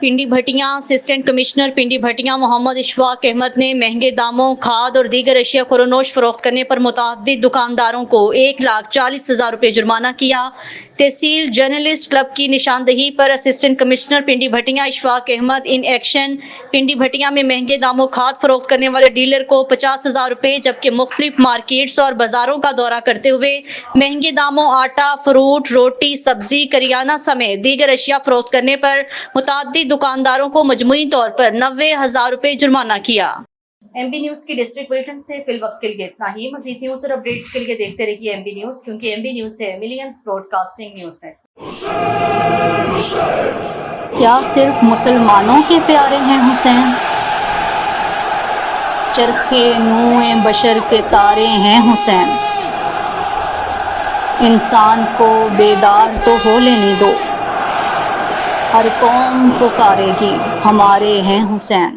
पिंडी Bhatia assistant commissioner Pindi Bhatia Mohammad Ishfaq Ahmad ने महंगे दामों खाद और दीगर अशिया खुरोनोश फरोख्त करने पर मुतअद्दिद दुकानदारों को 1,40,000 रुपये जुर्माना किया। तहसील जर्नलिस्ट क्लब की निशानदही पर assistant commissioner Pindi Bhattian Ishfaq Ahmad in action Pindi Bhattian में महंगे दामों खाद फरोख्त करने वाले डीलर को 50,000 रुपये जबकि मुख्तलिफ मार्केट्स और बाजारों का दौरा करते हुए महंगे दामों आटा, फ्रूट, रोटी, सब्जी, करियाना समेत दीगर अशिया फरोख्त करने पर मुतअद्दिद दुकानदारों को मजमूई तौर पर 90,000 रुपये जुर्माना किया। एमबी न्यूज की डिस्ट्रिक्ट बुलेटिन से फिल वक्त के लिए इतना ही। मजीद न्यूज और अपडेट्स के लिए देखते रहिए एमबी न्यूज, क्योंकि एमबी न्यूज है मिलियंस ब्रॉडकास्टिंग न्यूज नेटवर्क। क्या सिर्फ मुसलमानों के प्यारे हैं हुसैन? चरखे नूए बशर के तारे हैं हुसैन। इंसान को बेदार तो हो लेने दो, हर कौम पुकारेगी हमारे हैं हुसैन।